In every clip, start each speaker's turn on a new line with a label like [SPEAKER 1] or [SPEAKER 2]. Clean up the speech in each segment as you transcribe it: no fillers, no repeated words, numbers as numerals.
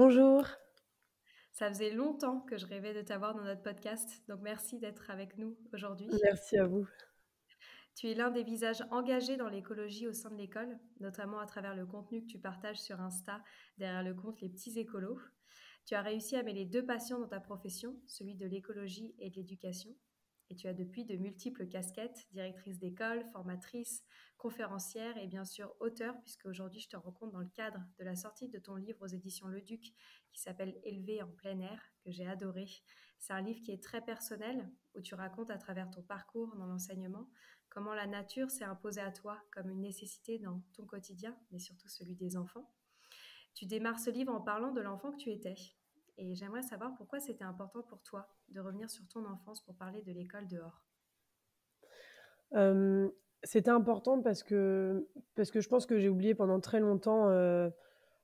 [SPEAKER 1] Bonjour,
[SPEAKER 2] Ça faisait longtemps que je rêvais de t'avoir dans notre podcast, donc merci d'être avec nous aujourd'hui.
[SPEAKER 1] merci à vous.
[SPEAKER 2] Tu es l'un des visages engagés dans l'écologie au sein de l'école, notamment à travers le contenu que tu partages sur Insta derrière le compte Les Petits Écolos. Tu as réussi à mêler deux passions dans ta profession, celui de l'écologie et de l'éducation. Et tu as depuis de multiples casquettes, directrice d'école, formatrice, conférencière et bien sûr auteur, puisque aujourd'hui je te rencontre dans le cadre de la sortie de ton livre aux éditions Le Duc qui s'appelle Élever en plein air, que j'ai adoré. C'est un livre qui est très personnel, où tu racontes à travers ton parcours dans l'enseignement comment la nature s'est imposée à toi comme une nécessité dans ton quotidien, mais surtout celui des enfants. Tu démarres ce livre en parlant de l'enfant que tu étais. Et j'aimerais savoir pourquoi c'était important pour toi de revenir sur ton enfance pour parler de l'école dehors.
[SPEAKER 1] Hem, C'était important parce que je pense que j'ai oublié pendant très longtemps,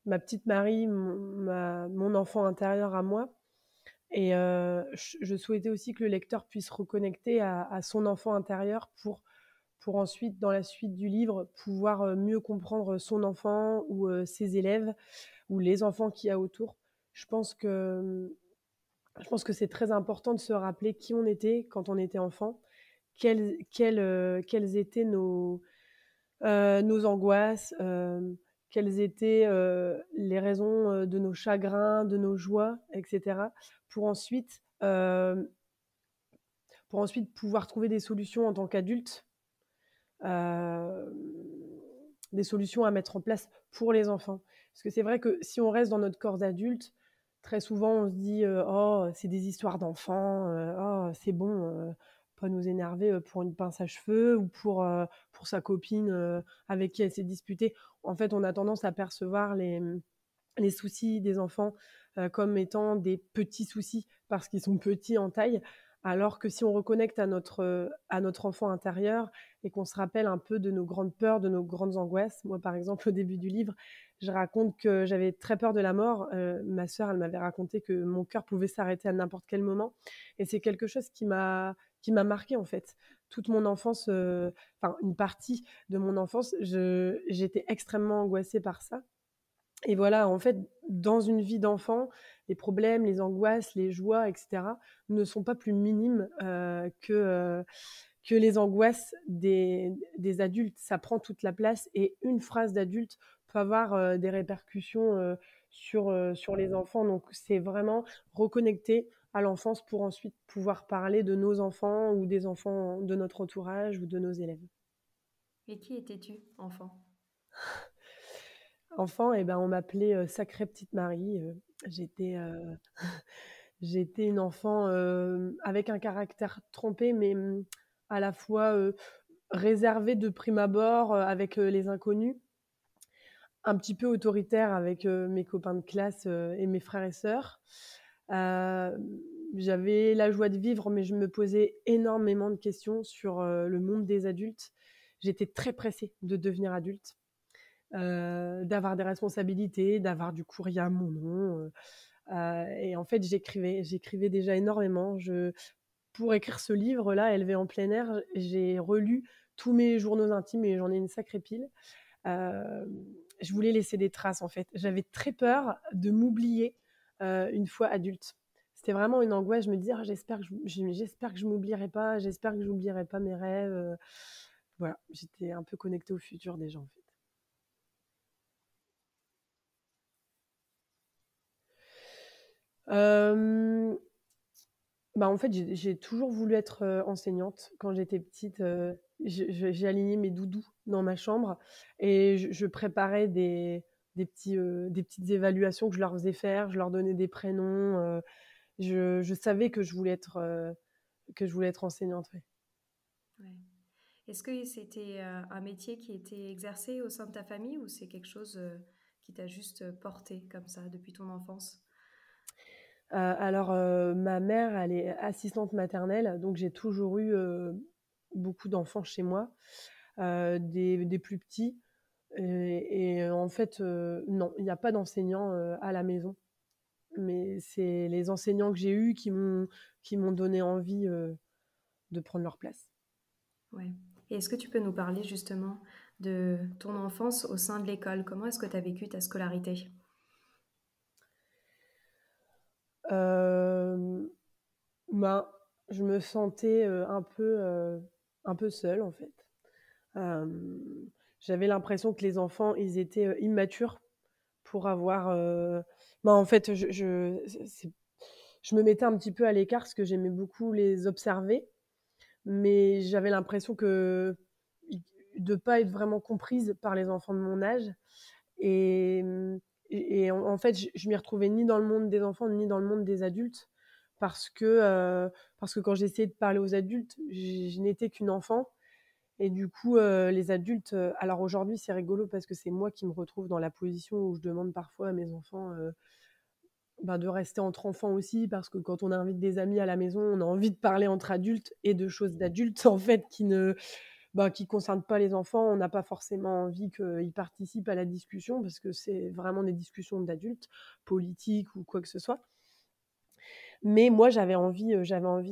[SPEAKER 1] ma petite Marie, mon enfant intérieur à moi et je souhaitais aussi que le lecteur puisse reconnecter à son enfant intérieur pour ensuite, dans la suite du livre, pouvoir, mieux comprendre son enfant ou ses élèves ou les enfants qu'il y a autour. Je pense que, je pense que c'est très important de se rappeler qui on était quand on était enfant, quelles étaient nos angoisses, quelles étaient les raisons de nos chagrins, de nos joies, etc. Pour ensuite, pour ensuite pouvoir trouver des solutions en tant qu'adulte, euh, des solutions à mettre en place pour les enfants. Parce que c'est vrai que si on reste dans notre corps d'adulte, très souvent on se dit oh c'est des histoires d'enfants, oh c'est bon, pas nous énerver pour une pince à cheveux ou pour sa copine avec qui elle s'est disputée. En fait, on a tendance à percevoir les soucis des enfants comme étant des petits soucis parce qu'ils sont petits en taille, alors que si on reconnecte à notre enfant intérieur et qu'on se rappelle un peu de nos grandes peurs, de nos grandes angoisses. Moi, par exemple, au début du livre, je raconte que j'avais très peur de la mort. Ma sœur, elle m'avait raconté que mon cœur pouvait s'arrêter à n'importe quel moment, et c'est quelque chose qui m'a marqué en fait. Toute mon enfance, enfin une partie de mon enfance, j'étais extrêmement angoissée par ça. Et voilà, en fait, dans une vie d'enfant, les problèmes, les angoisses, les joies, etc., ne sont pas plus minimes que les angoisses des adultes. Ça prend toute la place et une phrase d'adulte peut avoir des répercussions sur les enfants. Donc, c'est vraiment reconnecter à l'enfance pour ensuite pouvoir parler de nos enfants ou des enfants de notre entourage ou de nos élèves.
[SPEAKER 2] Et qui étais-tu, enfant?
[SPEAKER 1] Enfant, eh ben, on m'appelait Sacrée Petite Marie. J'étais J'étais une enfant avec un caractère trempé, mais à la fois réservée de prime abord avec les inconnus, un petit peu autoritaire avec mes copains de classe et mes frères et sœurs. Euh, J'avais la joie de vivre, mais je me posais énormément de questions sur le monde des adultes. J'étais très pressée de devenir adulte, d'avoir des responsabilités, d'avoir du courrier à mon nom. Et en fait, j'écrivais déjà énormément. Pour écrire ce livre-là, Élevé en plein air, j'ai relu tous mes journaux intimes et j'en ai une sacrée pile. Euh, je voulais laisser des traces, en fait. J'avais très peur de m'oublier une fois adulte. C'était vraiment une angoisse. Je me disais, ah, j'espère que je m'oublierai pas, j'espère que j'oublierai pas mes rêves. Voilà, j'étais un peu connectée au futur déjà, en fait. Euh, Bah, en fait, j'ai toujours voulu être enseignante. Quand j'étais petite, j'ai aligné mes doudous dans ma chambre et je préparais des petites évaluations que je leur faisais faire. Je leur donnais des prénoms. Je savais que je voulais être enseignante. Ouais.
[SPEAKER 2] Ouais. Est-ce que c'était un métier qui était exercé au sein de ta famille ou c'est quelque chose qui t'a juste porté comme ça depuis ton enfance?
[SPEAKER 1] Alors, ma mère, elle est assistante maternelle, donc j'ai toujours eu beaucoup d'enfants chez moi, des plus petits. Et en fait, non, il n'y a pas d'enseignant à la maison. Mais c'est les enseignants que j'ai eus qui m'ont donné envie de prendre leur place.
[SPEAKER 2] Ouais. Et est-ce que tu peux nous parler justement de ton enfance au sein de l'école? Comment est-ce que tu as vécu ta scolarité?
[SPEAKER 1] Hem, ben, je me sentais, un peu seule, en fait. Hem, J'avais l'impression que les enfants, ils étaient, immatures pour avoir, en fait, je me mettais un petit peu à l'écart parce que j'aimais beaucoup les observer, mais j'avais l'impression que i de pas être vraiment comprise par les enfants de mon âge et mmh en fait, je m'y retrouvais ni dans le monde des enfants, ni dans le monde des adultes parce que, parce que quand j'essayais de parler aux adultes, je n'étais qu'une enfant et du coup, les adultes, alors aujourd'hui, c'est rigolo parce que c'est moi qui me retrouve dans la position où je demande parfois à mes enfants, de rester entre enfants aussi parce que quand on invite des amis à la maison, on a envie de parler entre adultes et de choses d'adultes, en fait, qui concernent pas les enfants. On n'a pas forcément envie qu'ils participent à la discussion parce que c'est vraiment des discussions d'adultes, politiques ou quoi que ce soit. Mais moi, j'avais envie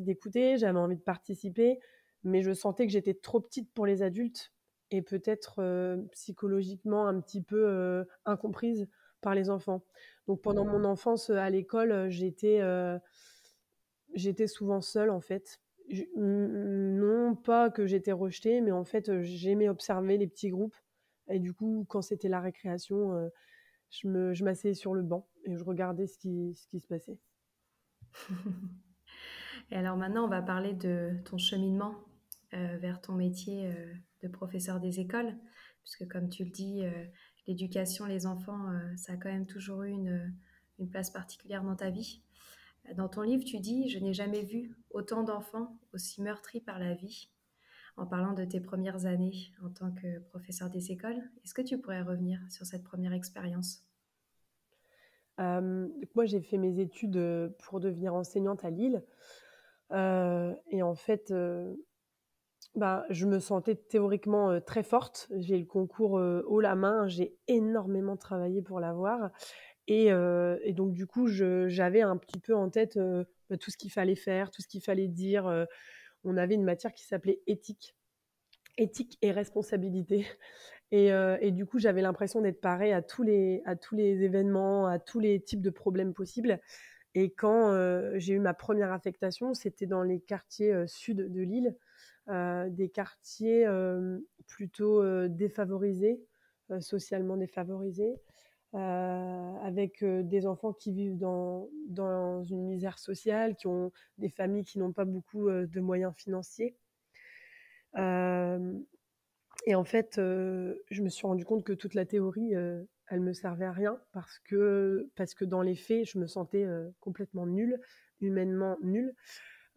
[SPEAKER 1] d'écouter, j'avais envie de participer, mais je sentais que j'étais trop petite pour les adultes et peut-être, psychologiquement un petit peu, incomprise par les enfants. Donc pendant mon enfance, à l'école, j'étais souvent seule, en fait. Non pas que j'étais rejetée, mais en fait, j'aimais observer les petits groupes et du coup, quand c'était la récréation, je m'asseyais sur le banc et je regardais ce qui se passait.
[SPEAKER 2] Et alors maintenant, on va parler de ton cheminement vers ton métier de professeur des écoles, puisque comme tu le dis, l'éducation, les enfants, ça a quand même toujours eu une place particulière dans ta vie. Dans ton livre, tu dis: «Je n'ai jamais vu autant d'enfants aussi meurtris par la vie», en parlant de tes premières années en tant que professeur des écoles. Est-ce que tu pourrais revenir sur cette première expérience?
[SPEAKER 1] Donc moi, j'ai fait mes études, pour devenir enseignante à Lille, et en fait, je me sentais théoriquement, très forte. J'ai le concours, haut la main, j'ai énormément travaillé pour l'avoir et donc du coup, j'avais un petit peu en tête, tout ce qu'il fallait faire, tout ce qu'il fallait dire, on avait une matière qui s'appelait éthique et responsabilité et du coup, j'avais l'impression d'être parée à tous les événements, à tous les types de problèmes possibles et quand, j'ai eu ma première affectation, c'était dans les quartiers, sud de Lille, des quartiers, plutôt, défavorisés, socialement défavorisés, avec, des enfants qui vivent dans une misère sociale, qui ont des familles qui n'ont pas beaucoup, de moyens financiers. Hem Et en fait, je me suis rendu compte que toute la théorie, elle me servait à rien parce que dans les faits, je me sentais, complètement nulle, humainement nulle.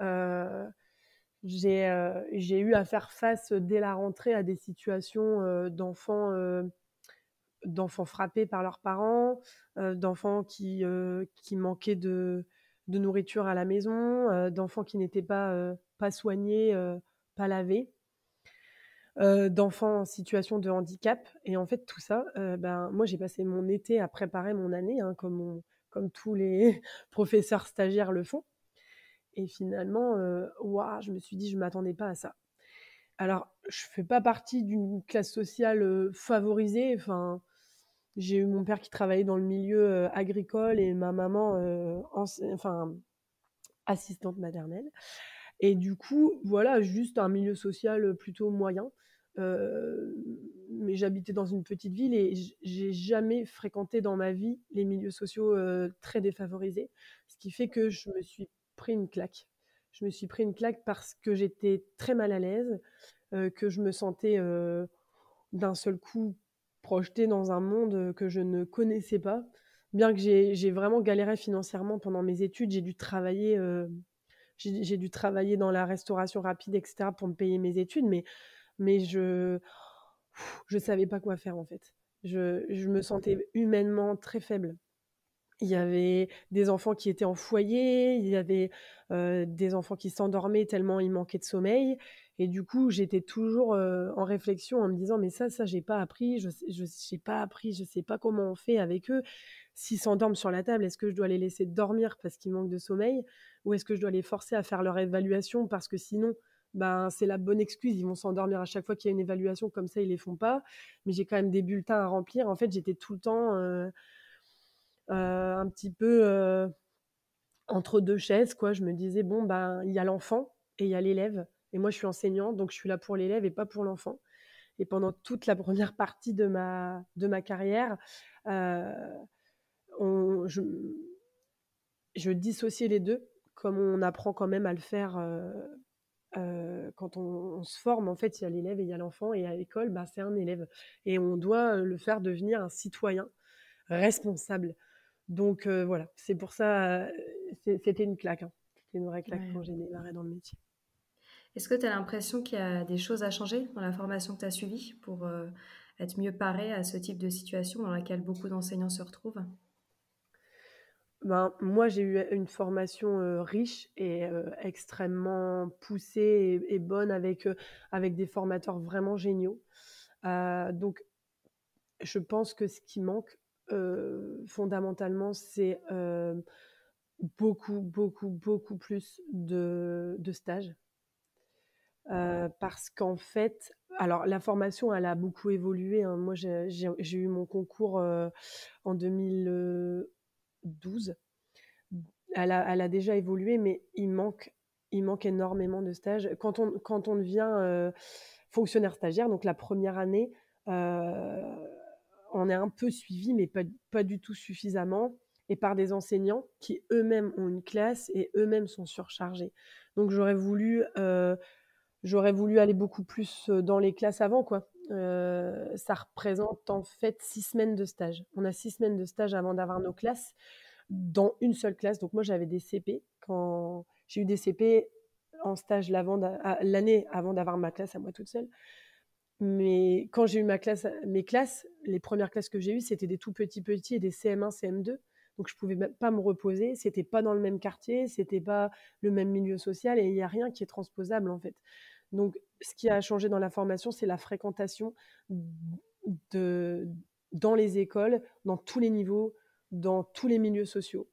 [SPEAKER 1] Heu, j'ai eu à faire face, dès la rentrée à des situations, d'enfants frappés par leurs parents, d'enfants qui manquaient de nourriture à la maison, d'enfants qui n'étaient pas soignés, pas lavés. D'enfants en situation de handicap et en fait tout ça, moi j'ai passé mon été à préparer mon année, hein, comme tous les professeurs stagiaires le font et finalement, waouh, je me suis dit: «Je m'attendais pas à ça». Alors je fais pas partie d'une classe sociale, favorisée, enfin, j'ai eu mon père qui travaillait dans le milieu, agricole et ma maman, assistante maternelle et du coup, voilà, juste un milieu social, plutôt moyen. Heu, mais j'habitais dans une petite ville et j'ai jamais fréquenté dans ma vie les milieux sociaux, très défavorisés. Ce qui fait que je me suis pris une claque. Je me suis pris une claque parce que j'étais très mal à l'aise, que je me sentais, d'un seul coup projetée dans un monde, que je ne connaissais pas. Bien que j'ai vraiment galéré financièrement pendant mes études, j'ai dû travailler dans la restauration rapide et cetera pour me payer mes études, mais je savais pas quoi faire, en fait. Je me sentais humainement très faible. Il y avait des enfants qui étaient en foyer, il y avait, des enfants qui s'endormaient tellement ils manquaient de sommeil et du coup, j'étais toujours, en réflexion en me disant: «Mais ça j'ai pas appris, je j'ai pas appris, je sais pas comment on fait avec eux. S'ils s'endorment sur la table, est-ce que je dois les laisser dormir parce qu'ils manquent de sommeil? Ou est-ce que je dois les forcer à faire leur évaluation parce que sinon, c'est la bonne excuse, ils vont s'endormir à chaque fois qu'il y a une évaluation, comme ça ils les font pas. Mais j'ai quand même des bulletins à remplir». En fait, j'étais tout le temps, un petit peu, entre 2 chaises, quoi. Je me disais: «Bon, ben, il y a l'enfant et il y a l'élève et moi, je suis enseignante, donc je suis là pour l'élève et pas pour l'enfant». Et pendant toute la première partie de ma carrière, heu, on je dissociais les 2, comme on apprend quand même à le faire, quand on se forme. En fait, il y a l'élève et il y a l'enfant et à l'école, bah, c'est un élève et on doit, le faire devenir un citoyen responsable. Donc voilà, c'est pour ça, c'était une claque, hein. C'était une vraie claque
[SPEAKER 2] Ouais.
[SPEAKER 1] quand j'ai démarré dans le métier.
[SPEAKER 2] Est-ce que tu as l'impression qu'il y a des choses à changer dans la formation que tu as suivie pour, être mieux paré à ce type de situation dans laquelle beaucoup d'enseignants se retrouvent?
[SPEAKER 1] Ben, moi, j'ai eu une formation, riche et extrêmement poussée et bonne avec des formateurs vraiment géniaux. Donc je pense que ce qui manque, fondamentalement, c'est, beaucoup, beaucoup, beaucoup plus de stages. Parce qu'en fait, alors la formation, elle a beaucoup évolué, hein. Moi, j'ai eu mon concours, en 2012. Elle a déjà évolué, mais il manque énormément de stages. Quand on devient, fonctionnaire stagiaire, donc la première année, heu, on est un peu suivi, mais pas du tout suffisamment et par des enseignants qui eux-mêmes ont une classe et eux-mêmes sont surchargés. Donc j'aurais voulu aller beaucoup plus, dans les classes avant, quoi. Ça représente en fait 6 semaines de stage. On a 6 semaines de stage avant d'avoir nos classes dans une seule classe. Donc moi, j'avais des CP. Quand j'ai eu des CP en stage l'année avant d'avoir ma classe à moi toute seule. Mais quand j'ai eu mes classes, les premières classes que j'ai eues, c'était des tout petits et des CM1, CM2. Donc je pouvais même pas me reposer. C'était pas dans le même quartier, c'était pas le même milieu social et il y a rien qui est transposable en fait. Donc ce qui a changé dans la formation, c'est la fréquentation de dans les écoles, dans tous les niveaux, dans tous les milieux sociaux.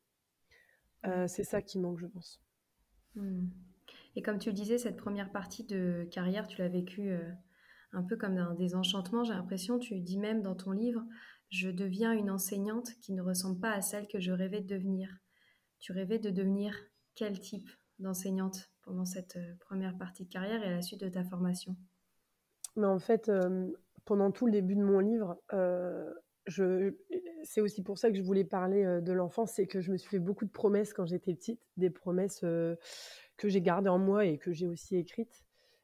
[SPEAKER 2] Ouais.
[SPEAKER 1] C'est ça qui manque, je pense.
[SPEAKER 2] Mmh. Et comme tu le disais, cette première partie de carrière, tu l'as vécue, un peu comme un désenchantement, j'ai l'impression. Tu dis même dans ton livre: «Je deviens une enseignante qui ne ressemble pas à celle que je rêvais de devenir». Tu rêvais de devenir quel type d'enseignante pendant cette, 1re partie de carrière et à la suite de ta formation?
[SPEAKER 1] Mais en fait, pendant tout le début de mon livre, je c'est aussi pour ça que je voulais parler, de l'enfance, c'est que je me suis fait beaucoup de promesses quand j'étais petite, des promesses, que j'ai gardées en moi et que j'ai aussi écrites.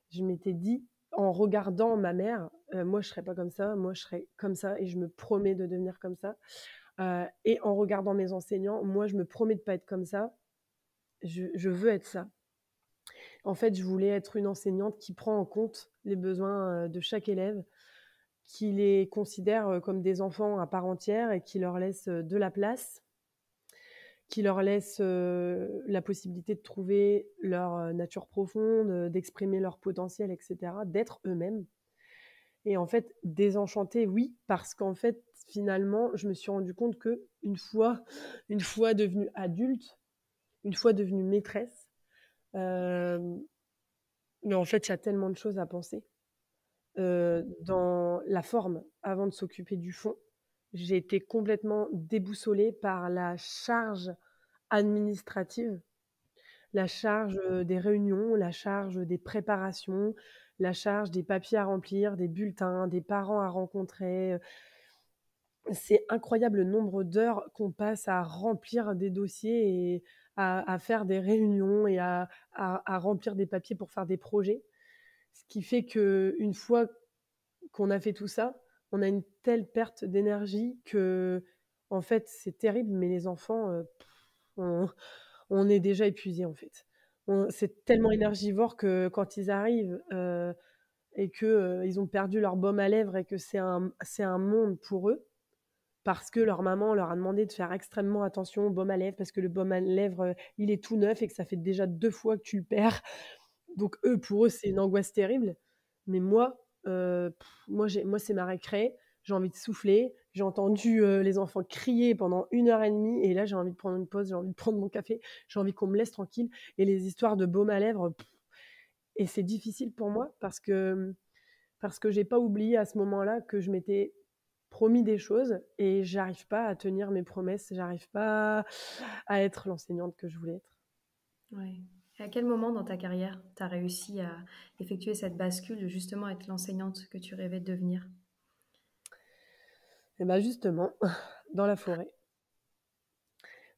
[SPEAKER 1] Je m'étais dit, en regardant ma mère: «Moi, je serai pas comme ça, moi, je serai comme ça et je me promets de devenir comme ça». Et en regardant mes enseignants: «Moi, je me promets de pas être comme ça, je veux être ça». En fait, je voulais être une enseignante qui prend en compte les besoins, de chaque élève, qui les considère, comme des enfants à part entière et qui leur laisse, de la place, qui leur laisse, la possibilité de trouver leur, nature profonde, d'exprimer leur potentiel et cetera, d'être eux-mêmes et en fait, désenchantée, oui, parce qu'en fait, finalement, je me suis rendu compte qu'une fois devenue adulte, une fois devenue maîtresse, hem, mais en fait, il y a tellement de choses à penser. Dans la forme, avant de s'occuper du fond, j'ai été complètement déboussolée par la charge administrative, la charge, des réunions, la charge des préparations, la charge des papiers à remplir, des bulletins, des parents à rencontrer. C'est incroyable le nombre d'heures qu'on passe à remplir des dossiers et à faire des réunions et à remplir des papiers pour faire des projets. Ce qui fait qu'une fois qu'on a fait tout ça, on a une telle perte d'énergie que, en fait, c'est terrible, mais les enfants, on on est déjà épuisés, en fait. C'est tellement énergivore que quand ils arrivent, et que, ils ont perdu leur baume à lèvres et que c'est un monde pour eux, parce que leur maman leur a demandé de faire extrêmement attention au baume à lèvres, parce que le baume à lèvres, il est tout neuf et que ça fait déjà 2 fois que tu le perds. Donc pour eux, c'est une angoisse terrible. Mais moi, c'est ma récré, j'ai envie de souffler. J'ai entendu, les enfants crier pendant 1 heure et demie et là, j'ai envie de prendre une pause, j'ai envie de prendre mon café, j'ai envie qu'on me laisse tranquille et les histoires de baume à lèvres et c'est difficile pour moi parce que j'ai pas oublié à ce moment-là que je m'étais promis des choses et j'arrive pas à tenir mes promesses, j'arrive pas à être l'enseignante que je voulais être.
[SPEAKER 2] Ouais. Et à quel moment dans ta carrière, tu as réussi à effectuer cette bascule de justement être l'enseignante que tu rêvais de devenir?
[SPEAKER 1] Et bah, justement, dans la forêt.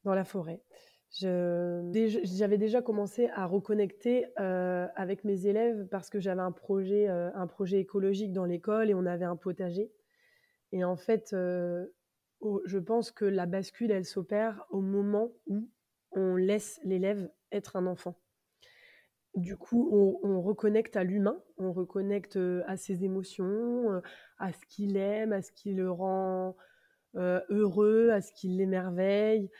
[SPEAKER 1] Dans la forêt. J'avais déjà commencé à reconnecter, avec mes élèves parce que j'avais un projet écologique dans l'école et on avait un potager et en fait, je pense que la bascule, elle s'opère au moment où on laisse l'élève être un enfant. Du coup, on reconnecte à l'humain, on reconnecte, à ses émotions, à ce qu'il aime, à ce qui le rend, heureux, à ce qui l'émerveille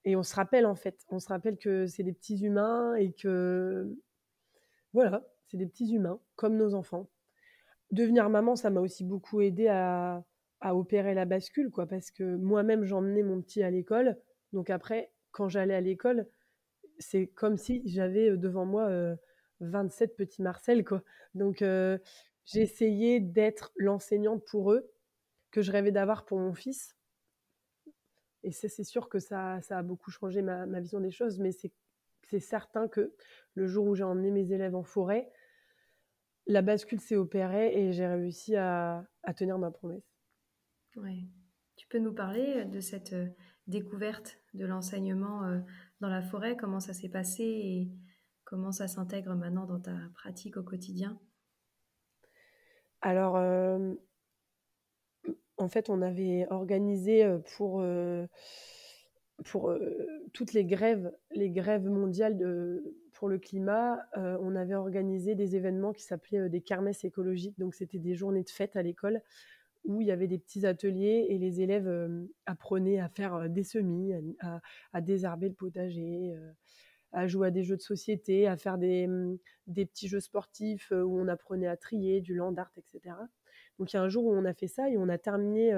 [SPEAKER 1] et on se rappelle que c'est des petits humains et que voilà, c'est des petits humains comme nos enfants. Devenir maman, ça m'a aussi beaucoup aidée à opérer la bascule, quoi, parce que moi-même, j'emmenais mon petit à l'école. Donc après, quand j'allais à l'école, c'est comme si j'avais devant moi 27 petits Marcel, quoi. Donc j'ai essayé d'être l'enseignante pour eux que je rêvais d'avoir pour mon fils. Et c'est sûr que ça a beaucoup changé ma vision des choses, mais c'est certain que le jour où j'ai emmené mes élèves en forêt, la bascule s'est opérée et j'ai réussi à tenir ma promesse.
[SPEAKER 2] Ouais. Tu peux nous parler de cette découverte de l'enseignement dans la forêt, comment ça s'est passé et comment ça s'intègre maintenant dans ta pratique au quotidien?
[SPEAKER 1] Alors, en fait, on avait organisé pour toutes les grèves mondiales pour le climat, on avait organisé des événements qui s'appelaient des kermesses écologiques. Donc, c'était des journées de fête à l'école où il y avait des petits ateliers et les élèves apprenaient à faire des semis, à désherber le potager, à jouer à des jeux de société, à faire des petits jeux sportifs où on apprenait à trier, du land art, etc. Donc il y a un jour où on a fait ça et on a terminé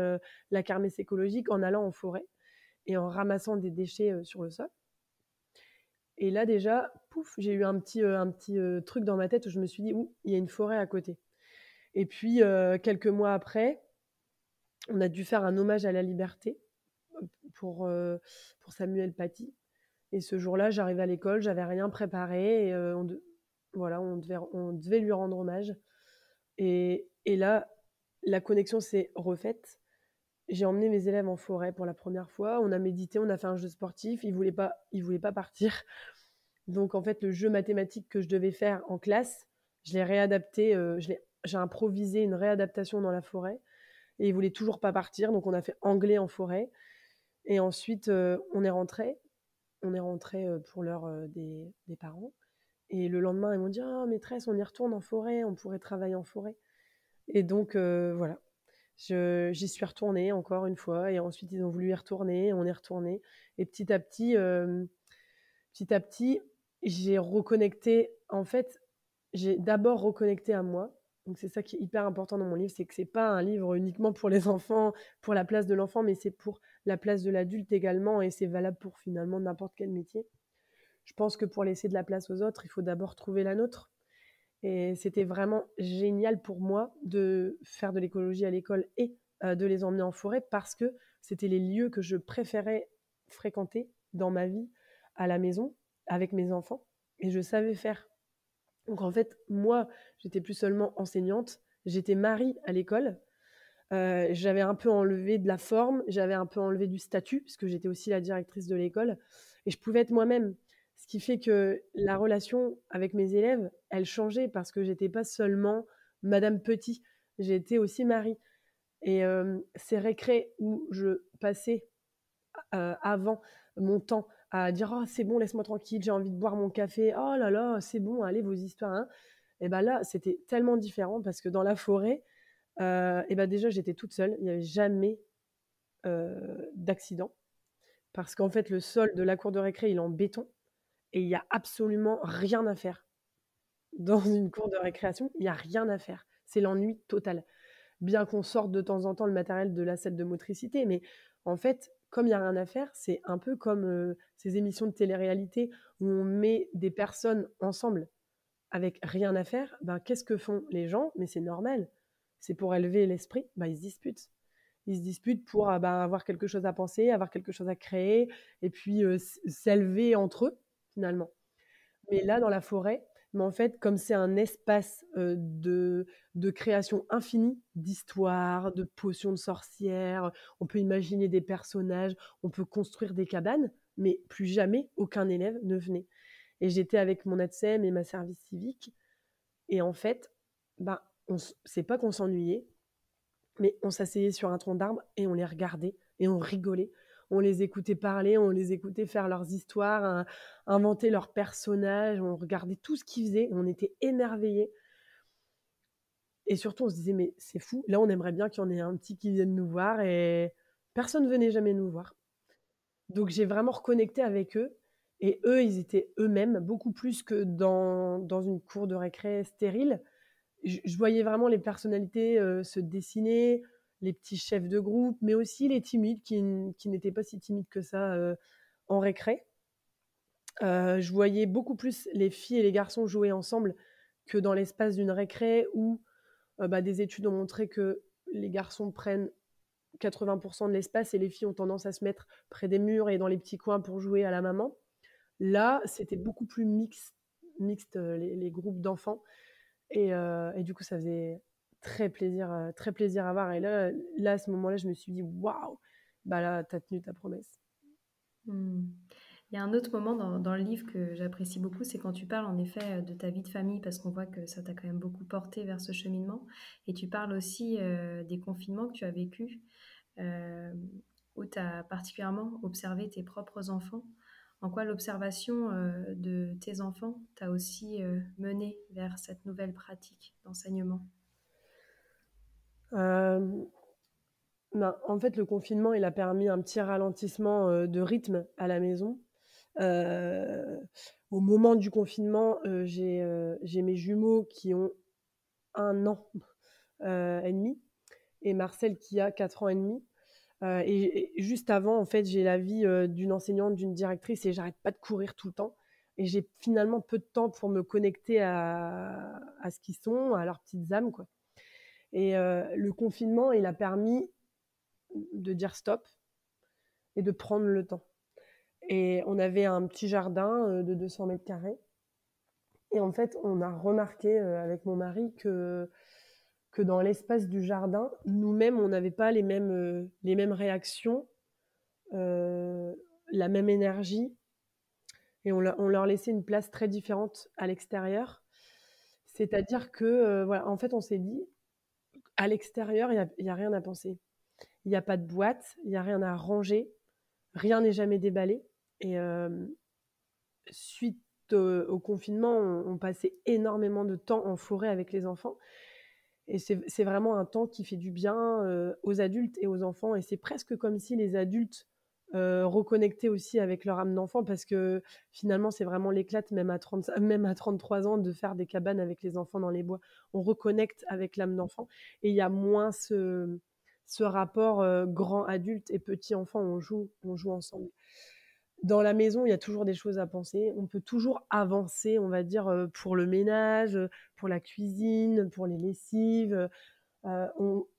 [SPEAKER 1] la kermesse écologique en allant en forêt et en ramassant des déchets sur le sol. Et là déjà, pouf, j'ai eu un petit truc dans ma tête où je me suis dit, ouh, il y a une forêt à côté. Et puis quelques mois après, on a dû faire un hommage à la liberté pour, euh, pour Samuel Paty. Et ce jour-là, j'arrivais à l'école, j'avais rien préparé et voilà, on devait lui rendre hommage. Et là, la connexion s'est refaite. J'ai emmené mes élèves en forêt pour la première fois. On a médité, on a fait un jeu sportif. Ils voulaient pas partir. Donc en fait, le jeu mathématique que je devais faire en classe, je l'ai réadapté. J'ai improvisé une réadaptation dans la forêt. Et ils voulaient toujours pas partir. Donc on a fait anglais en forêt. Et ensuite, on est rentré. On est rentré pour l'heure des parents. Et le lendemain, ils m'ont dit ah, maîtresse, on y retourne en forêt, on pourrait travailler en forêt. Et donc, voilà, j'y suis retournée encore une fois. Et ensuite, ils ont voulu y retourner, on est retourné. Et petit à petit, j'ai reconnecté. En fait, j'ai d'abord reconnecté à moi. Donc, c'est ça qui est hyper important dans mon livre c'est que c'est pas un livre uniquement pour les enfants, pour la place de l'enfant, mais c'est pour la place de l'adulte également. Et c'est valable pour finalement n'importe quel métier. Je pense que pour laisser de la place aux autres, il faut d'abord trouver la nôtre. Et c'était vraiment génial pour moi de faire de l'écologie à l'école et de les emmener en forêt parce que c'était les lieux que je préférais fréquenter dans ma vie à la maison avec mes enfants et je savais faire. Donc en fait, moi, j'étais plus seulement enseignante, j'étais Marie à l'école. J'avais un peu enlevé de la forme, j'avais un peu enlevé du statut, puisque j'étais aussi la directrice de l'école, et je pouvais être moi-même. Ce qui fait que la relation avec mes élèves, elle changeait parce que j'étais pas seulement Madame Petit, j'étais aussi Marie. Et ces récrés où je passais avant mon temps à dire oh c'est bon laisse-moi tranquille j'ai envie de boire mon café oh là là c'est bon allez vos histoires hein. Et ben là c'était tellement différent parce que dans la forêt et ben déjà j'étais toute seule il n'y avait jamais d'accident parce qu'en fait le sol de la cour de récré il est en béton et il n'y a absolument rien à faire dans une cour de récréation il n'y a rien à faire c'est l'ennui total bien qu'on sorte de temps en temps le matériel de la salle de motricité. Mais en fait, comme il n'y a rien à faire, c'est un peu comme ces émissions de télé-réalité où on met des personnes ensemble avec rien à faire. Ben, qu'est-ce que font les gens? Mais c'est normal. C'est pour élever l'esprit. Ben, ils se disputent. Ils se disputent pour avoir quelque chose à penser, avoir quelque chose à créer, et puis s'élever entre eux, finalement. Mais là, dans la forêt, mais en fait, comme c'est un espace de création infinie, d'histoires, de potions de sorcières, on peut imaginer des personnages, on peut construire des cabanes, mais plus jamais aucun élève ne venait. Et j'étais avec mon ATSEM et ma service civique, et en fait, c'est pas qu'on s'ennuyait, mais on s'asseyait sur un tronc d'arbre et on les regardait et on rigolait. On les écoutait parler, on les écoutait faire leurs histoires, inventer leurs personnages, on regardait tout ce qu'ils faisaient, on était émerveillés. Et surtout, on se disait, mais c'est fou, là, on aimerait bien qu'il y en ait un petit qui vienne nous voir, et personne ne venait jamais nous voir. Donc, j'ai vraiment reconnecté avec eux, et eux, ils étaient eux-mêmes, beaucoup plus que dans une cour de récré stérile. Je voyais vraiment les personnalités se dessiner, les petits chefs de groupe, mais aussi les timides qui n'étaient pas si timides que ça en récré. Je voyais beaucoup plus les filles et les garçons jouer ensemble que dans l'espace d'une récré où des études ont montré que les garçons prennent 80% de l'espace et les filles ont tendance à se mettre près des murs et dans les petits coins pour jouer à la maman. Là, c'était beaucoup plus mixte les groupes d'enfants. Et du coup, ça faisait très plaisir à voir. Et là, à ce moment-là, je me suis dit, waouh, là, t'as tenu ta promesse.
[SPEAKER 2] Mmh. Il y a un autre moment dans le livre que j'apprécie beaucoup, c'est quand tu parles en effet de ta vie de famille, parce qu'on voit que ça t'a quand même beaucoup porté vers ce cheminement. Et tu parles aussi des confinements que tu as vécus, euh, où tu as particulièrement observé tes propres enfants. En quoi l'observation de tes enfants t'a aussi mené vers cette nouvelle pratique d'enseignement?
[SPEAKER 1] Euh, En fait, le confinement, il a permis un petit ralentissement de rythme à la maison. Euh, Au moment du confinement, j'ai mes jumeaux qui ont 1 an et demi, et Marcel qui a 4 ans et demi. Et juste avant, en fait, j'ai la vie d'une enseignante, d'une directrice, et j'arrête pas de courir tout le temps. Et j'ai finalement peu de temps pour me connecter à ce qu'ils sont, à leurs petites âmes, quoi. Et le confinement, il a permis de dire stop et de prendre le temps. Et on avait un petit jardin de 200 mètres carrés. Et en fait, on a remarqué avec mon mari que dans l'espace du jardin, nous-mêmes, on n'avait pas les mêmes réactions, euh, la même énergie, et on leur laissait une place très différente à l'extérieur. C'est-à-dire que, voilà, en fait, on s'est dit, à l'extérieur, il y a rien à penser. Il n'y a pas de boîte, il n'y a rien à ranger, rien n'est jamais déballé. Et suite au confinement, on passait énormément de temps en forêt avec les enfants. Et c'est vraiment un temps qui fait du bien aux adultes et aux enfants. Et c'est presque comme si les adultes reconnectaient aussi avec leur âme d'enfant, parce que finalement, c'est vraiment l'éclate, même à 33 ans, de faire des cabanes avec les enfants dans les bois. On reconnecte avec l'âme d'enfant, et il y a moins ce rapport grand adulte et petit enfant. On joue ensemble. Dans la maison, il y a toujours des choses à penser. On peut toujours avancer, on va dire, pour le ménage, pour la cuisine, pour les lessives.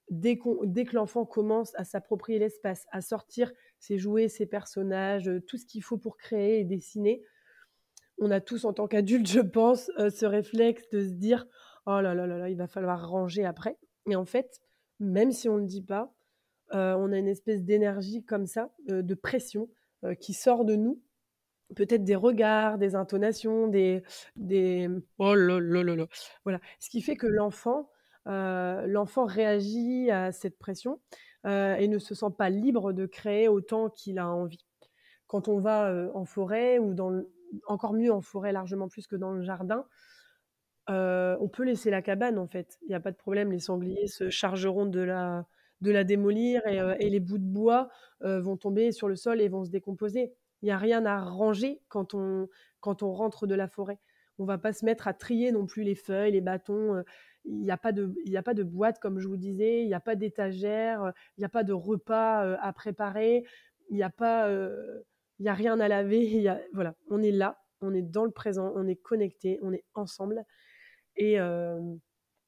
[SPEAKER 1] Dès que l'enfant commence à s'approprier l'espace, à sortir ses jouets, ses personnages, tout ce qu'il faut pour créer et dessiner, on a tous, en tant qu'adultes, je pense, ce réflexe de se dire « Oh là là là là, il va falloir ranger après ». Et en fait, même si on ne le dit pas, on a une espèce d'énergie comme ça, de pression, qui sort de nous, peut-être des regards, des intonations, des oh là là là là. Voilà. Ce qui fait que l'enfant réagit à cette pression et ne se sent pas libre de créer autant qu'il a envie. Quand on va en forêt, ou encore mieux en forêt, largement plus que dans le jardin, on peut laisser la cabane, en fait. Il n'y a pas de problème, les sangliers se chargeront de la démolir, et les bouts de bois vont tomber sur le sol et vont se décomposer. Il n'y a rien à ranger quand on rentre de la forêt. On ne va pas se mettre à trier non plus les feuilles, les bâtons. Il n'y a pas de boîte, comme je vous disais, il n'y a pas d'étagère, il n'y a pas de repas à préparer, il n'y a pas, il y a rien à laver. Voilà, on est là, on est dans le présent, on est connecté, on est ensemble. Et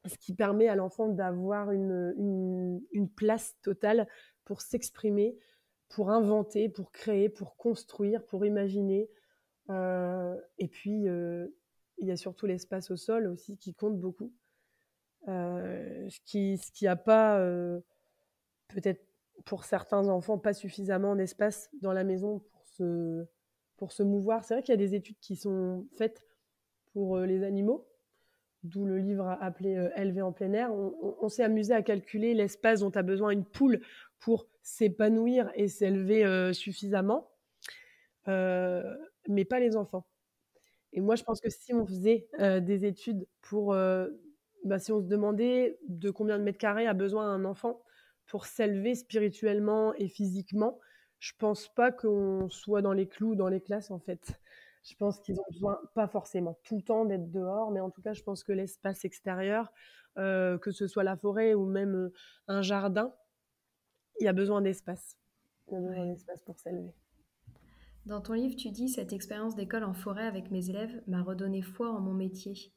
[SPEAKER 1] ce qui permet à l'enfant d'avoir une place totale pour s'exprimer, pour inventer, pour créer, pour construire, pour imaginer. Et puis, il y a surtout l'espace au sol aussi qui compte beaucoup. Ce qui a pas, peut-être pour certains enfants, pas suffisamment d'espace dans la maison pour se mouvoir. C'est vrai qu'il y a des études qui sont faites pour les animaux, d'où le livre appelé Élever en plein air. On s'est amusé à calculer l'espace dont a besoin une poule pour s'épanouir et s'élever suffisamment, euh, mais pas les enfants. Et moi, je pense que si on faisait des études si on se demandait de combien de mètres carrés a besoin un enfant pour s'élever spirituellement et physiquement, je pense pas qu'on soit dans les clous, dans les classes en fait. Je pense qu'ils ont besoin, pas forcément tout le temps d'être dehors, mais en tout cas, je pense que l'espace extérieur, que ce soit la forêt ou même un jardin, il y a besoin d'espace. Il y a besoin
[SPEAKER 2] Ouais.
[SPEAKER 1] d'espace pour s'élever.
[SPEAKER 2] Dans ton livre, tu dis: Cette expérience d'école en forêt avec mes élèves m'a redonné foi en mon métier.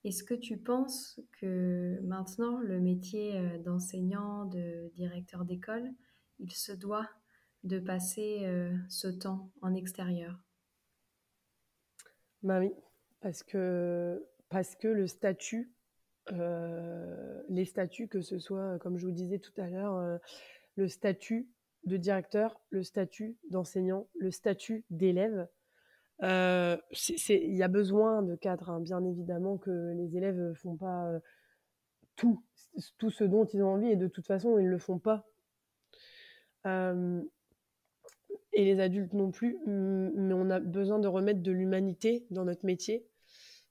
[SPEAKER 2] Est-ce que tu penses que maintenant, le métier d'enseignant, de directeur d'école, il se doit de passer ce temps en extérieur?
[SPEAKER 1] Bah oui, parce que le statut, les statuts, que ce soit, comme je vous disais tout à l'heure, le statut de directeur, le statut d'enseignant, le statut d'élève, il y a besoin de cadres, hein. Bien évidemment que les élèves ne font pas tout, tout ce dont ils ont envie, et de toute façon, ils ne le font pas. Euh, et les adultes non plus, mais on a besoin de remettre de l'humanité dans notre métier.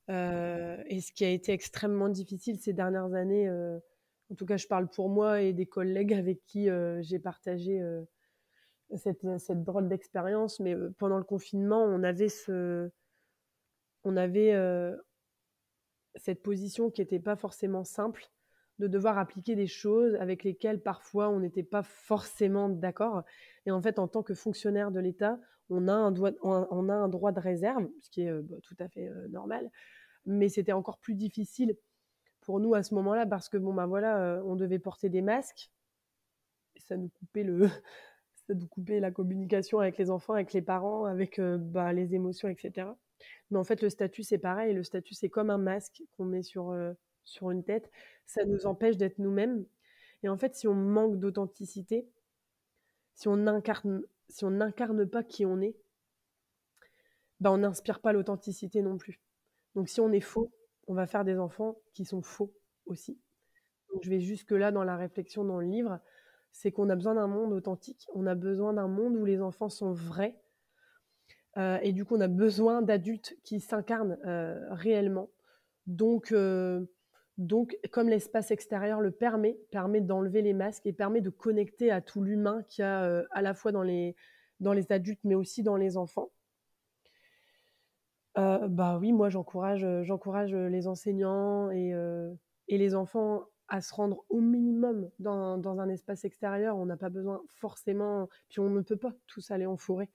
[SPEAKER 1] Et ce qui a été extrêmement difficile ces dernières années, en tout cas je parle pour moi et des collègues avec qui j'ai partagé cette drôle d'expérience, mais pendant le confinement, on avait cette position qui n'était pas forcément simple, de devoir appliquer des choses avec lesquelles parfois on n'était pas forcément d'accord. Et en fait, en tant que fonctionnaire de l'État, on a un droit de réserve, ce qui est tout à fait normal, mais c'était encore plus difficile pour nous à ce moment-là parce que on devait porter des masques, et ça nous coupait ça nous coupait la communication avec les enfants, avec les parents, avec les émotions, etc. Mais en fait, le statut, c'est pareil. Le statut, c'est comme un masque qu'on met sur une tête. Ça nous empêche d'être nous-mêmes. Et en fait, si on manque d'authenticité, si on n'incarne pas qui on est, on n'inspire pas l'authenticité non plus. Donc si on est faux, on va faire des enfants qui sont faux aussi. Donc je vais jusque-là dans la réflexion dans le livre, c'est qu'on a besoin d'un monde authentique, on a besoin d'un monde où les enfants sont vrais, et du coup on a besoin d'adultes qui s'incarnent réellement. Donc, comme l'espace extérieur le permet d'enlever les masques et permet de connecter à tout l'humain qu'il y a à la fois dans les adultes mais aussi dans les enfants. Oui, moi j'encourage les enseignants et les enfants à se rendre au minimum dans un espace extérieur. On n'a pas besoin forcément, puis on ne peut pas tous aller en forêt.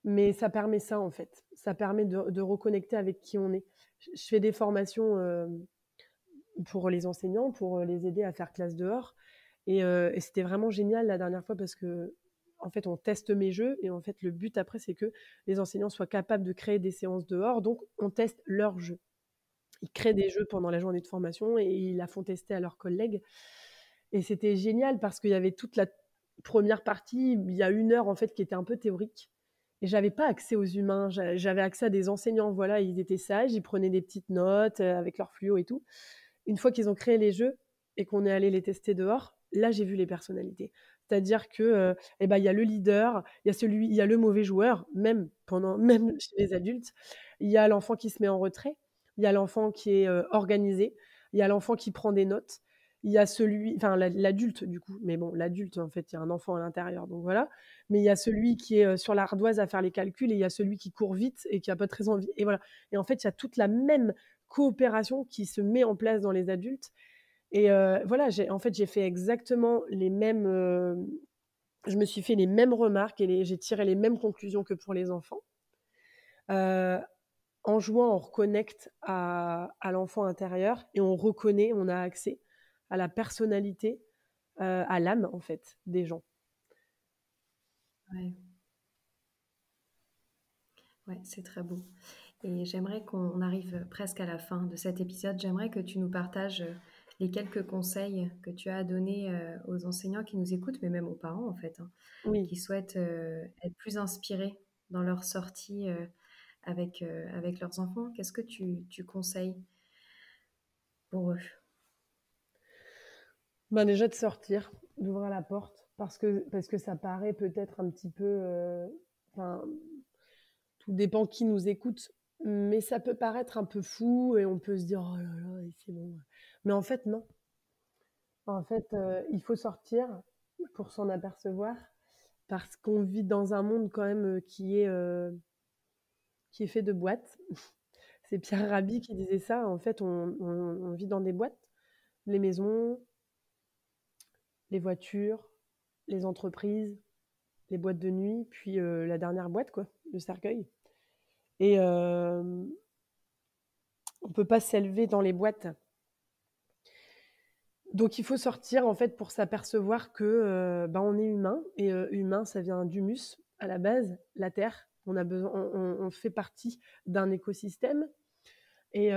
[SPEAKER 1] Mais ça permet ça en fait. Ça permet de reconnecter avec qui on est. Je fais des formations pour les enseignants, pour les aider à faire classe dehors. Et c'était vraiment génial la dernière fois parce que en fait, on teste mes jeux et en fait, le but après, c'est que les enseignants soient capables de créer des séances dehors. Donc, on teste leurs jeux. Ils créent des jeux pendant la journée de formation et ils la font tester à leurs collègues. Et c'était génial parce qu'il y avait toute la première partie, il y a 1 heure en fait, qui était un peu théorique. Et j'avais pas accès aux humains, j'avais accès à des enseignants. Voilà, ils étaient sages, ils prenaient des petites notes avec leur fluo et tout. Une fois qu'ils ont créé les jeux et qu'on est allé les tester dehors, là j'ai vu les personnalités. C'est-à-dire que il y a le leader, il y a le mauvais joueur, même chez les adultes. Il y a l'enfant qui se met en retrait, il y a l'enfant qui est organisé, il y a l'enfant qui prend des notes, il y a l'adulte du coup, mais bon, l'adulte en fait, il y a un enfant à l'intérieur, donc voilà. Mais il y a celui qui est sur l'ardoise à faire les calculs et il y a celui qui court vite et qui a pas très envie. Et voilà. Et en fait, il y a toute la même coopération qui se met en place dans les adultes. Et voilà, j'ai fait exactement les mêmes. Je me suis fait les mêmes remarques et j'ai tiré les mêmes conclusions que pour les enfants. Euh, en jouant, on reconnecte à l'enfant intérieur et on reconnaît, on a accès à la personnalité, à l'âme, en fait, des gens.
[SPEAKER 2] Ouais. Ouais, c'est très beau. Et j'aimerais qu'on arrive presque à la fin de cet épisode. J'aimerais que tu nous partages les quelques conseils que tu as à donner aux enseignants qui nous écoutent, mais même aux parents en fait, hein,
[SPEAKER 1] Oui.
[SPEAKER 2] qui souhaitent être plus inspirés dans leur sortie avec leurs enfants. Qu'est-ce que tu conseilles pour eux?
[SPEAKER 1] Ben, déjà de sortir, d'ouvrir la porte parce que ça paraît peut-être un petit peu, enfin, tout dépend qui nous écoute, mais ça peut paraître un peu fou et on peut se dire: «Oh là là et c'est bon». Mais en fait, non. En fait, il faut sortir pour s'en apercevoir parce qu'on vit dans un monde quand même, qui est fait de boîtes. C'est Pierre Rabhi qui disait ça. En fait, on vit dans des boîtes, les maisons, les voitures, les entreprises, les boîtes de nuit, puis la dernière boîte, quoi, le cercueil. Et on peut pas s'élever dans les boîtes. Donc il faut sortir en fait pour s'apercevoir que ben, on est humain et humain ça vient d'humus à la base, la terre. On a besoin, on fait partie d'un écosystème et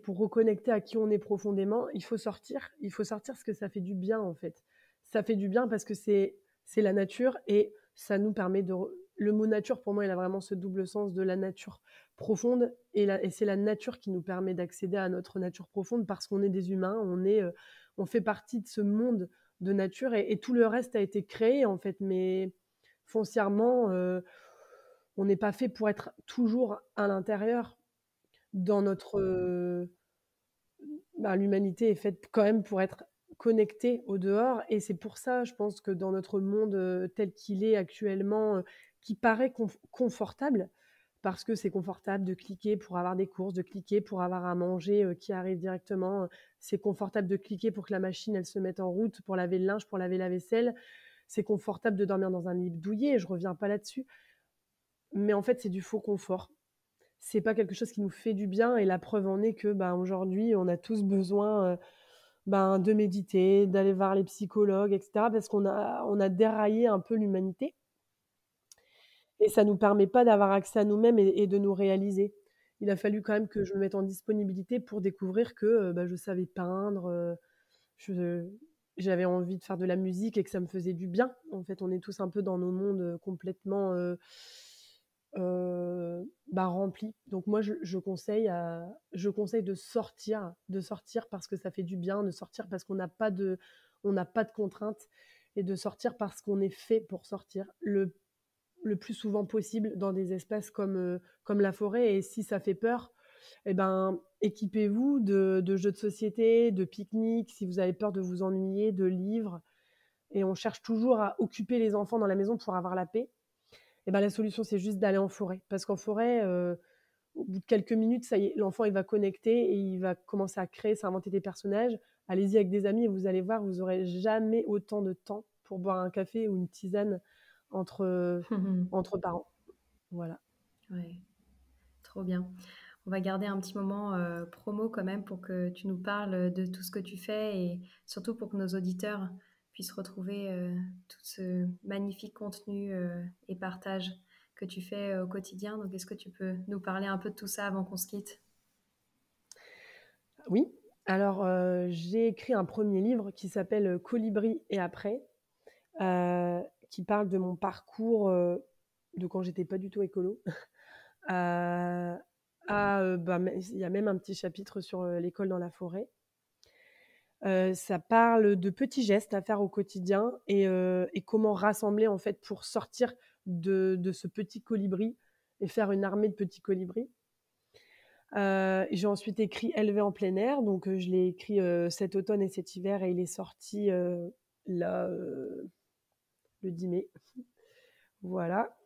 [SPEAKER 1] pour reconnecter à qui on est profondément, il faut sortir. Il faut sortir parce que ça fait du bien en fait. Ça fait du bien parce que c'est la nature et ça nous permet de le mot nature pour moi il a vraiment ce double sens de la nature profonde et c'est la nature qui nous permet d'accéder à notre nature profonde parce qu'on est des humains, on fait partie de ce monde de nature et tout le reste a été créé en fait, mais foncièrement, on n'est pas fait pour être toujours à l'intérieur. Dans notre, bah, l'humanité est faite quand même pour être connectée au dehors et c'est pour ça, je pense que dans notre monde tel qu'il est actuellement, qui paraît confortable, parce que c'est confortable de cliquer pour avoir des courses, de cliquer pour avoir à manger qui arrive directement. C'est confortable de cliquer pour que la machine elle se mette en route pour laver le linge, pour laver la vaisselle. C'est confortable de dormir dans un lit douillet, je reviens pas là-dessus. Mais en fait, c'est du faux confort. C'est pas quelque chose qui nous fait du bien et la preuve en est que ben, aujourd'hui, on a tous besoin ben, de méditer, d'aller voir les psychologues, etc. parce qu'on a déraillé un peu l'humanité et ça nous permet pas d'avoir accès à nous-mêmes et de nous réaliser. Il a fallu quand même que je me mette en disponibilité pour découvrir que bah, je savais peindre, je, j'avais envie de faire de la musique et que ça me faisait du bien. En fait, on est tous un peu dans nos mondes complètement bah, remplis. Donc moi, je conseille de sortir parce que ça fait du bien, de sortir parce on n'a pas de contraintes et de sortir parce qu'on est fait pour sortir le plus souvent possible dans des espaces comme la forêt. Et si ça fait peur, eh ben, équipez-vous de jeux de société, de pique-niques, si vous avez peur de vous ennuyer, de livres. Et on cherche toujours à occuper les enfants dans la maison pour avoir la paix. Et ben, la solution, c'est juste d'aller en forêt. Parce qu'en forêt, au bout de quelques minutes, ça y est, l'enfant, il va connecter et il va commencer à créer, à inventer des personnages. Allez-y avec des amis et vous allez voir, vous n'aurez jamais autant de temps pour boire un café ou une tisane entre, entre parents. Voilà.
[SPEAKER 2] Ouais, trop bien. On va garder un petit moment promo quand même pour que tu nous parles de tout ce que tu fais et surtout pour que nos auditeurs puissent retrouver tout ce magnifique contenu et partage que tu fais au quotidien. Donc, est-ce que tu peux nous parler un peu de tout ça avant qu'on se quitte?
[SPEAKER 1] Oui. Alors, j'ai écrit un premier livre qui s'appelle Colibri et après, qui parle de mon parcours de quand j'étais pas du tout écolo. Bah, il y a même un petit chapitre sur l'école dans la forêt. Ça parle de petits gestes à faire au quotidien et comment rassembler en fait pour sortir de ce petit colibri et faire une armée de petits colibris. J'ai ensuite écrit Élevé en plein air, donc je l'ai écrit cet automne et cet hiver et il est sorti là, le 10 mai. Voilà.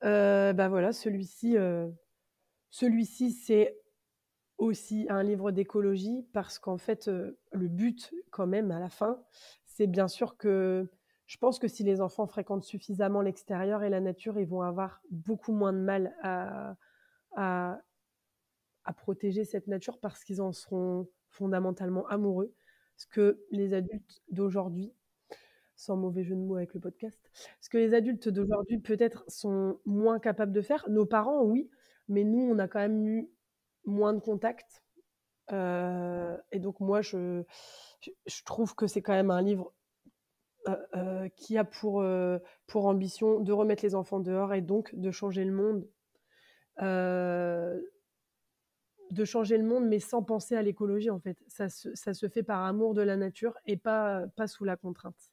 [SPEAKER 1] Bah voilà, celui-ci c'est aussi un livre d'écologie parce qu'en fait, le but quand même à la fin, c'est bien sûr que je pense que si les enfants fréquentent suffisamment l'extérieur et la nature, ils vont avoir beaucoup moins de mal à protéger cette nature parce qu'ils en seront fondamentalement amoureux. Ce que les adultes d'aujourd'hui, sans mauvais jeu de mots avec le podcast, ce que les adultes d'aujourd'hui peut-être sont moins capables de faire. Nos parents, oui, mais nous, on a quand même eu moins de contact. Et donc moi, je trouve que c'est quand même un livre qui a pour ambition de remettre les enfants dehors et donc de changer le monde. Mais sans penser à l'écologie, en fait. Ça se fait par amour de la nature et pas sous la contrainte.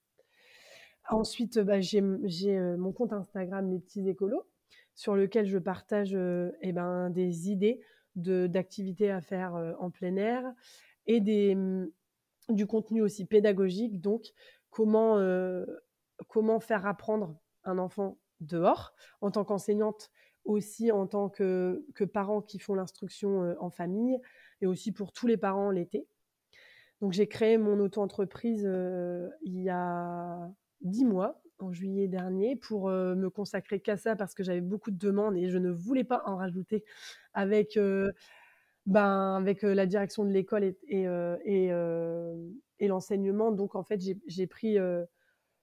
[SPEAKER 1] Ensuite, j'ai mon compte Instagram Les Petits Écolos, sur lequel je partage des idées d'activités à faire en plein air et du contenu aussi pédagogique. Donc, comment faire apprendre un enfant dehors, en tant qu'enseignante, aussi en tant que parents qui font l'instruction en famille, et aussi pour tous les parents l'été. Donc, j'ai créé mon auto-entreprise il y a 10 mois, en juillet dernier, pour me consacrer qu'à ça parce que j'avais beaucoup de demandes et je ne voulais pas en rajouter avec la direction de l'école et l'enseignement. Donc, en fait, j'ai pris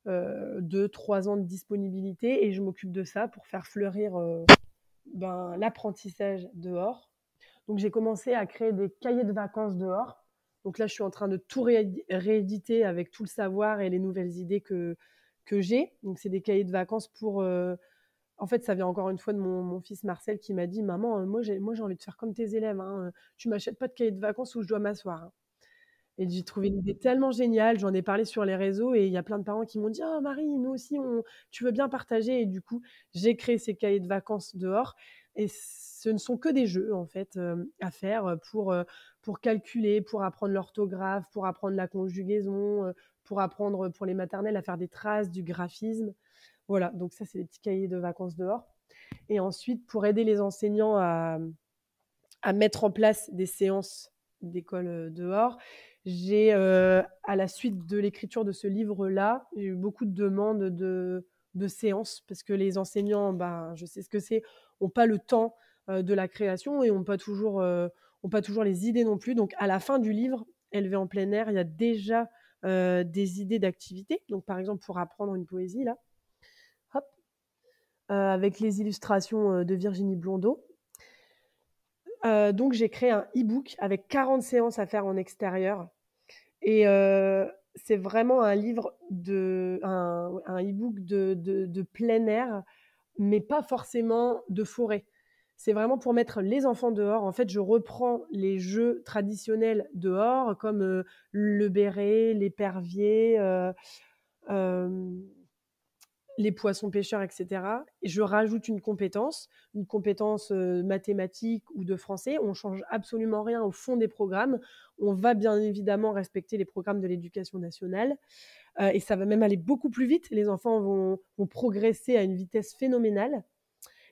[SPEAKER 1] 2-3 ans de disponibilité et je m'occupe de ça pour faire fleurir l'apprentissage dehors. Donc, j'ai commencé à créer des cahiers de vacances dehors. Donc là, je suis en train de tout rééditer avec tout le savoir et les nouvelles idées que j'ai. Donc, c'est des cahiers de vacances pour... En fait, ça vient encore une fois de mon fils Marcel qui m'a dit « Maman, moi j'ai envie de faire comme tes élèves. Hein. Tu m'achètes pas de cahier de vacances où je dois m'asseoir. Hein. » Et j'ai trouvé l'idée tellement géniale. J'en ai parlé sur les réseaux et il y a plein de parents qui m'ont dit « Oh Marie, nous aussi, tu veux bien partager ?» Et du coup, j'ai créé ces cahiers de vacances dehors. Et ce ne sont que des jeux, en fait, à faire pour calculer, pour apprendre l'orthographe, pour apprendre la conjugaison, pour apprendre pour les maternelles à faire des traces, du graphisme. Voilà, donc ça, c'est des petits cahiers de vacances dehors. Et ensuite, pour aider les enseignants à mettre en place des séances d'école dehors, j'ai, à la suite de l'écriture de ce livre-là, j'ai eu beaucoup de demandes de séances parce que les enseignants, je sais ce que c'est, n'ont pas le temps de la création et n'ont pas toujours les idées non plus. Donc, à la fin du livre, Élevé en plein air, il y a déjà des idées d'activités. Donc, par exemple, pour apprendre une poésie, là, hop, avec les illustrations de Virginie Blondeau. Donc, j'ai créé un e-book avec 40 séances à faire en extérieur. Et c'est vraiment un livre, un e-book de plein air, mais pas forcément de forêt. C'est vraiment pour mettre les enfants dehors. En fait, je reprends les jeux traditionnels dehors, comme le béret, l'épervier, les poissons pêcheurs, etc. Et je rajoute une compétence mathématique ou de français. On ne change absolument rien au fond des programmes. On va bien évidemment respecter les programmes de l'éducation nationale. Et ça va même aller beaucoup plus vite. Les enfants vont progresser à une vitesse phénoménale.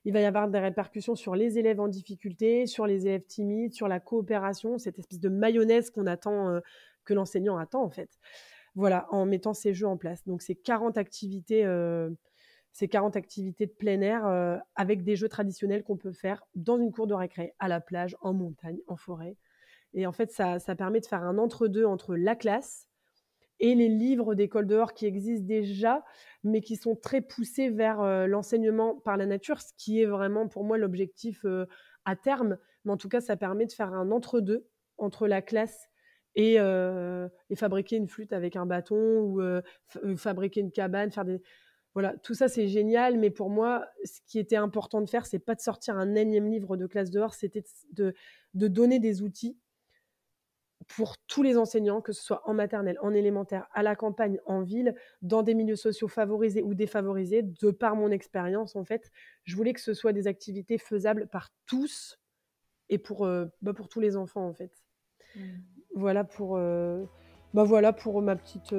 [SPEAKER 1] Il va y avoir des répercussions sur les élèves en difficulté, sur les élèves timides, sur la coopération, cette espèce de mayonnaise que l'enseignant attend en fait. Voilà, en mettant ces jeux en place. Donc, c'est 40 activités de plein air avec des jeux traditionnels qu'on peut faire dans une cour de récré, à la plage, en montagne, en forêt. Et en fait, ça permet de faire un entre-deux entre la classe et les livres d'école dehors qui existent déjà, mais qui sont très poussés vers l'enseignement par la nature, ce qui est vraiment pour moi l'objectif à terme. Mais en tout cas, ça permet de faire un entre-deux entre la classe et fabriquer une flûte avec un bâton ou fabriquer une cabane, voilà, tout ça c'est génial, mais pour moi, ce qui était important de faire, c'est pas de sortir un énième livre de classe dehors, c'était de donner des outils pour tous les enseignants, que ce soit en maternelle, en élémentaire, à la campagne, en ville, dans des milieux sociaux favorisés ou défavorisés. De par mon expérience, en fait, je voulais que ce soit des activités faisables par tous et pour tous les enfants, en fait. Voilà pour ma petite...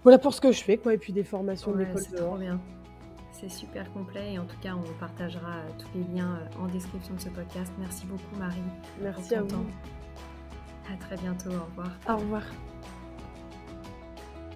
[SPEAKER 1] Voilà pour ce que je fais, quoi, et puis des formations de l'école dehors.
[SPEAKER 2] Trop bien. C'est super complet et en tout cas, on partagera tous les liens en description de ce podcast. Merci beaucoup, Marie.
[SPEAKER 1] Merci à vous.
[SPEAKER 2] À très bientôt. Au revoir.
[SPEAKER 1] Au revoir.